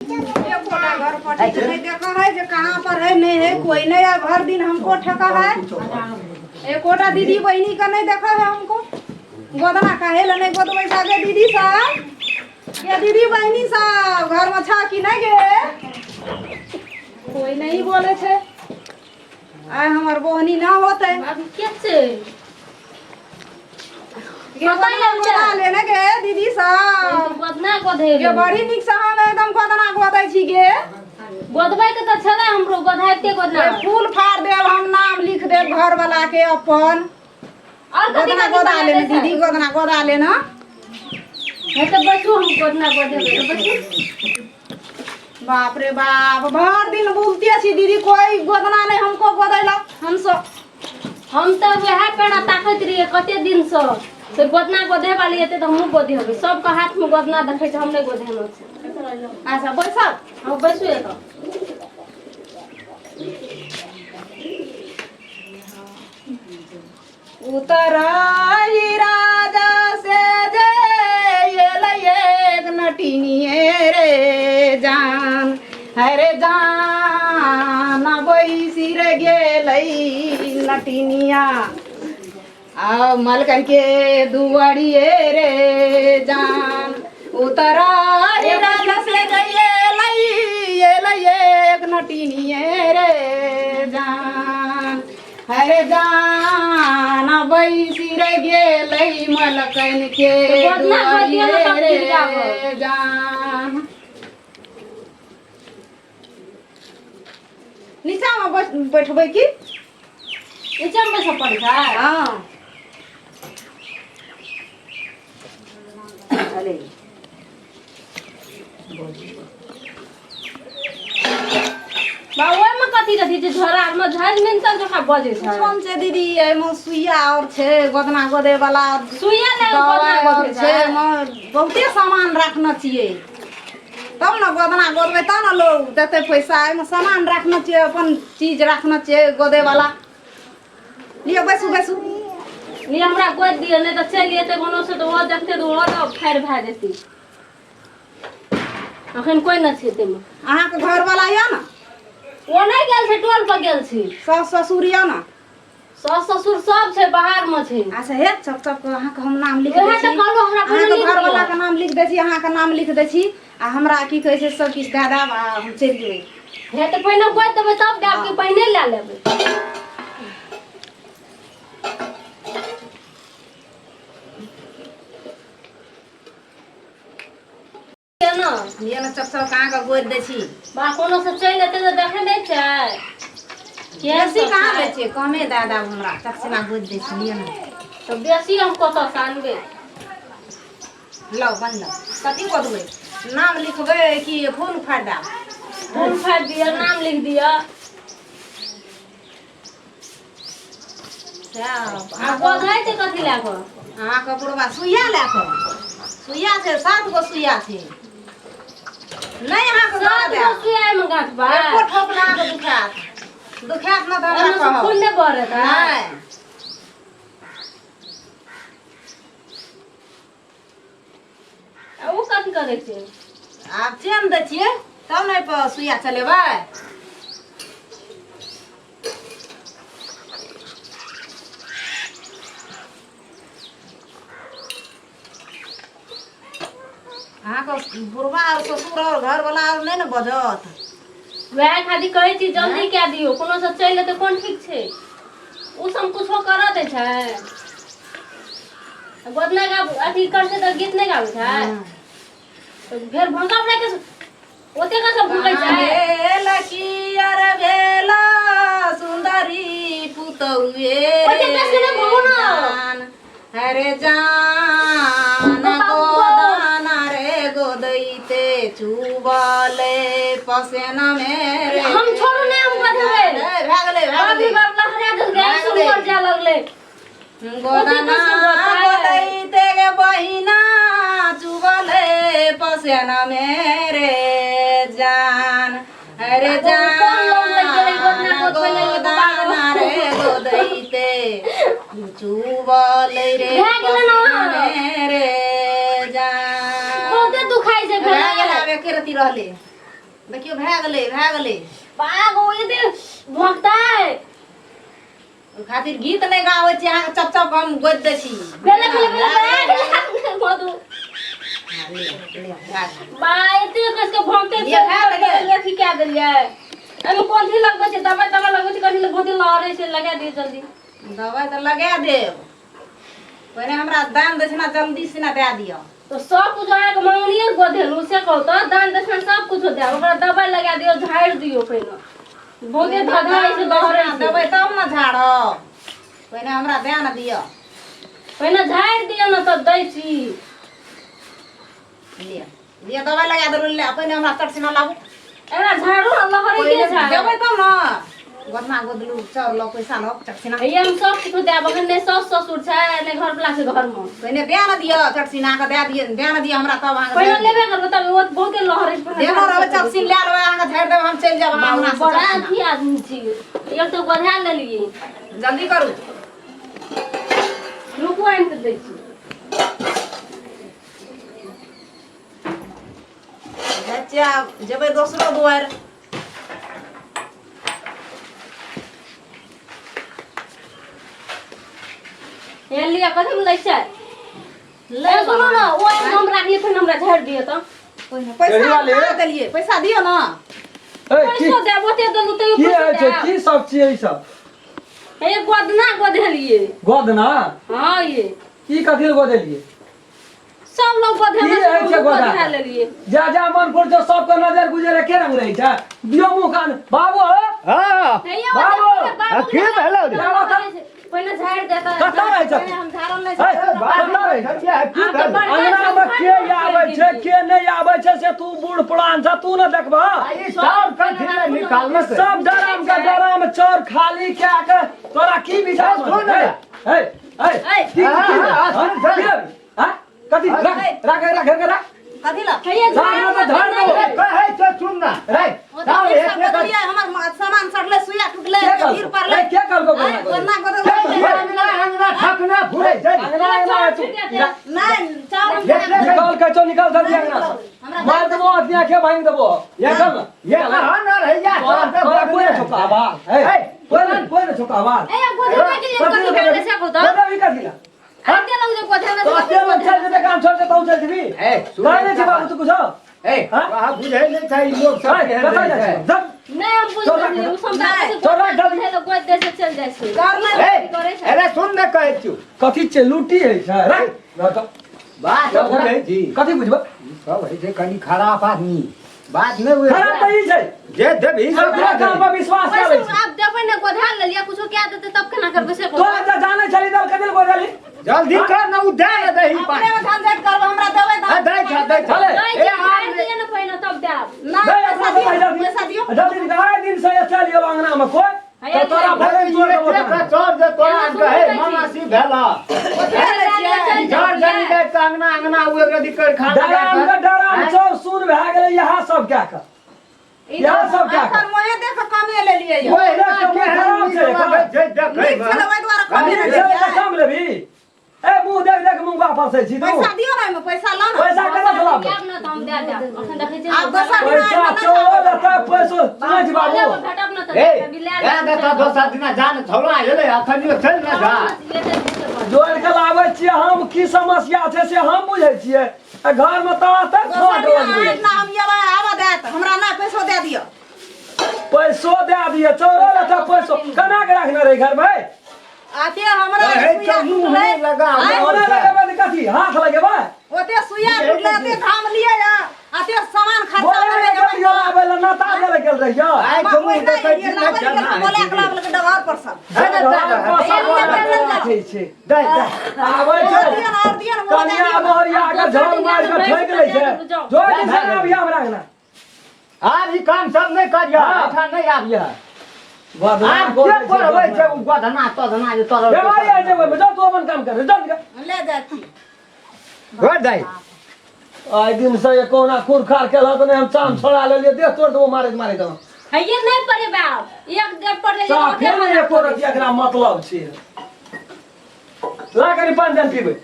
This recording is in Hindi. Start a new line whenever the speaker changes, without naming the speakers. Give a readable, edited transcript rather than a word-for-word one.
ये कोटा घर पटी तो नहीं देखा है जो कहाँ पर है नहीं है कोई नहीं है हर दिन हमको ठका है। ये कोटा दीदी बहनी का नहीं देखा है हमको गोदना का है लेने गोद बैठा के दीदी साहब ये दीदी बहनी साहब घर में छा कि नहीं गे कोई नहीं बोले छे आय हमार बहनी ना होते
कैसे
गोदना लेने के दीदी साहब
गोदना गोधे
ये बड़ी निक से हम एकदम गोदना गोदै छी गे
गोदबै के त छले हमरो गोधाइते गोदना
फूल फाड़ देब हम नाम लिख देब घर वाला के अपन
और
गोदना गोदा ले दीदी गोदना गोदा ले ना
है तो बच्चों हम गोदना गोधे तो बच्चों
बाप रे बाप भर दिन बोलती छी दीदी कोई गोदना नहीं हमको गोदैला हम
तो वह पेड़ा ताकत रही कते दिन से गोदना गोधे वाली हेते तो हम गोधे होबे सबका हाथ में गोदना देखे छ हम नहीं गोधे हम
अच्छा बैसा
हम बैसुए तो
उतराई राजा से जे एक नटिनिए रे जान हरे जान बैसी रे गेलई नटिनिया आ मलकन के दुआरिए रे जान उतराई राजा से एक नटिनिए रे जान हरे जान बैसी रे गेलई मलकन के दुआरिए रे जान नीचा में बैठबै की
नीचा में सब पड़ जा
हां अरे
बाबा में कथी रही जे झोरा में झाज में त जका बजे छ
कौन से दीदी एमे सुइया और छे गोदना गोदे वाला
सुइया ले गोदना गोदे
छे बहुते सामान रखना चाहिए तब ना गोदना गोदबे तब ना लोग देते पैसा एमे सामान रखना चाहिए अपन चीज रखना चाहिए गोदे वाला लियो बैसू बैसू
नी हमरा गोद दिए नहीं तो चल जेते कोनो से तो वो देखते तो वो तो फायर भा देती अखन कोई न छै ते में
अहाँ के घर वाला या ना
वो नहीं गेल छै टोल पर गेल छी
सास ससुर या ना
सास ससुर सब छै बाहर में छै
अच्छा हे चप चप के अहाँ के हम नाम लिख
ओहे
दै छी
त कहलो हमरा
अहाँ
कोनो
के घर वाला के नाम लिख दै छी अहाँ के नाम लिख दै छी आ हमरा की कहै छै सब किछ दे देब आ हम चल जेबै
हे त पहिने गोद देबै तब देब के पहिने ले लेबै केना
ये ना चप चप कहाँ के गोद दै छी
बा कोनो से चल एते तो देखे नहीं छै
बेसी कहाँ दै छियै कमे दे देब हमरा चकचना गोद दै छी लिअ ना
तो बेसी हम कत से आनबे
लो बन लो कथी गोदबै नाम लिखबै कि फूल फाड़ देब
फूल फाड़ दिया नाम लिख दिया आ गोधाइ ते कथी ला क
अहाँ के बुढ़वा सुइया ले के सुइया छै 7 गो सुइया छै नहीं अहाँ के दे देब
सुइया में गांठ बा
एको ठोप ना के दुखात ना दे
एमे से फूल ने बरे था
नहीं
आ उ कथी करे छै
आब चेन दै छियै तब नहीं पर सुइया चलेबै अहाँ के बुढ़वा और ससुर और घर वाला और नहीं न बजत
वह खाली कहै छी जल्दी क्या दियो कोनो से चल लेते कोन ठीक छै उ सब कुछो कर दे छै गोदना का अथी कर से त गीत नहीं गाबै छै तो फिर भंगा बना के ओते का सब भंगै छै
लकी अर भेला सुंदरी पुतौए
ओते कैसे न भंगो न
हरे जान गोदाना रे गोदैते चुबाले पसेना मेरे
हम छोड़ू ने हम कथबे
भागले
अभी बाप लहरा दे गए सुन जा लगले
गोदाना गोदैते के बहिना चुबाले पसेना मेरे जान अरे जान गोदाना रे गोदैते चुबाले रे पसेना मेरे जान
बहुते दुखाई छै
भागले आबे करती रहले देखियो भए गेलै
बाग ओए दे भक्ता है
ओइ खातिर गीत नहीं गाबै छी अहाँ चप चप हम गोद दै छी
बेले मधु बाय ते कसके भक्ते लेखी क्या देलिए एमे कोन थी लगबै छै दवाई लगबै छै कथि बहुत लहरे छै लगा दिए जल्दी
दवाई तो लगा देब पहले हमरा दान दक्षिणा जल्दी से ना दे दियो
तो सब कुछ आके मांगलिए गोधेलू से कहू तो दान दक्षिणा सब कुछ दे ओकरा दवाई लगा दियो झाड़ दियो पहले बहुते धधा से लहरे
देबै तब ना झाड़ब पहले हमरा दे ना दियो
पहले झाड़ दियो ना तब दै छी
लिया दवाई लगा दे ले पहले हमरा चटसिना लाबू
एना झाड़ू ना लहरे के झाड़
देबै तब ना गोदना गोदलू चाउर लो पैसा लो चटसिना
ये हम सब कुछ दे बगन ने सास ससुर छै ने घर वाला से घर में
पहले दे ना दियो चटसिना के दे ना दियो हमरा तब अहाँ
पहले लेबे करबो तब वो बहुते लहरे पे
देनो रहबै चटसिन ले लेबै अहाँ झाड़ देबै हम चल जाब हमरा
बड़ा अथी आदमी छी एक तो बढ़ा लेलिए
जल्दी करू
रुकू आइन के दै छी
बच्चा जेबै दोसरो दुआर
ये लिया कथि में लै छै ले सुनो ना वो हमरा दिए फिर हमरा झाड़ दिए तो
पैसा दे देलिए पैसा दियो ना
पैसा दे बोते दलु तो
की है छै की सब छियै ई सब
ये गोदना गोधलिए
गोदना
हां ये
ई कथि ले गोदेलिए
सब लोग गोधे लेलिए
जा मनपुर जो सबके नजर गुजरे के रंग रही छै दियो मुंह कान बाबू
हां
बाबू
की भेलो
पहले झाड़ देता
कतौ रहै छै
हम झाड़ल नहीं
अंगना में के आबै छै के नहीं आबै छै से तू बूढ़ पुरान छ तू न देखबा
सब कथि ले निकालना
सब डराम के डराम चोर खाली क्या के तोरा की विचार
सुन
ए कथि रख
कथि ला
ये
कहे तो सुन ना रे
दाव एक बदलिया हमर सामान सटले सुइया टूटले गिर पड़ले
के कल को
गोदना गोदना
अंगना ठकना फुरे
नहीं चाउर
निकाल के चो निकाल जल्दी अंगना मार देबो अतिया के भांग देबो ये कल
ये ना रहिया
कोई छोका आवाज ए कोई न छोका आवाज
ए गोधे के लिए कथि कर से को तो
दादा भी कर दिला
आते लोग जो गोधे में
तो अतिया लोग चल के काम छोड़ के तू चल जीबी
ए
नहीं छी बाबू तू कुछ
ए कहा बुझे नहीं था लोग सब
कथा जा जब
नहीं हम बुझलिए उ समझा के
छोड़ा जल्दी
लोग गोधे से चल जाय छै
कर ले
अरे सुन ना कहे छु
कथि छै लूटी है छै रे
बात बुझे छी
कथि बुझबो
सब है से कनी खराब आदमी बात नहीं हुए
खराब तो ही छै
जे देबी
अपना काम पर विश्वास करे
आप देबै ने गोधा ले लिया कुछो क्या देते तब केना करबै से
तो जा जाने चली दल कदिल बोलली
जल्दी कर ना उधार दही
अपने में झंझट करब हमरा देबै
हां दे
चले
ए हार दिए न पहिने तब देब
ना
दे अपना
पैसा दियो
जल्दी निकाल दिन से चल लियो अंगना में कोई तो तोरा भरे जोर देबो
चोर जे तोरा कहे मामासी भेला जड़ जड़ी के अंगना अंगना उए रदी कर खा
डराम चोर सुन भए गेलै यहा सब क्या का यहा सब क्या का
मोहे देख कमे ले लिए यो
ओए खराब छै जे
चलो ओइ द्वारा कमे ले
चल
लिए
काम लेबी ए मुंह देख मुंह वापस है छी तू
पैसा दियो ना पैसा ला ना
पैसा कना चला
देब न त हम दे देब अखन देखै छी
आप दोसर
पैसा चोर देता पैसा समझ बाबू
भेटब न
ए
त बिला
या देता दोसर दिन जान छोड़ा हेले अखनियो चल ना जा
जोड़ के लाबै छियै हम की समस्या छै से हम बुझै छियै घर में ता तक छोड़ दो
ना हम ये आवा देत हमरा ना पैसो दे दियो
पैसो दे दिए चोरो लेता पैसो कना के रखने रही घर में
आते हमरा सुइया
मुंह लगा
ओने लगेबे कथी हाथ लगेबे
ओते सुइया टूटले ओते धाम लिए या आते सामान खर्चा
बोले
करे
यो आबे ल नाता ले गेल रहियो
आई तुम तो कथि न करना
बोले अगला लगे डगार पर सब
ठीक छै
दे
आबै छै
और दिया ना
कन्या मोहरिया के झोल मार के ठोक लै छै जो दिन से अभी हमरा ना
आज ई काम सब नहीं करिया ऐठा नहीं आबिया
बदना
आज के पर होय छै उ गधना तो धना जे तोर
बेमारी आ जेबै जो तू अपन काम कर जल्दी
ले जाती
घर दे
आइ दिन से ये कोना खुरखार केला तो हम चांद छोड़ा ले लिए देख तोड़ दो मारे दो
हइये नहीं पड़े बाप एक देव पर ले
सा फेर एको रति एकरा मतलब छै ला कनी पानी जान पीबै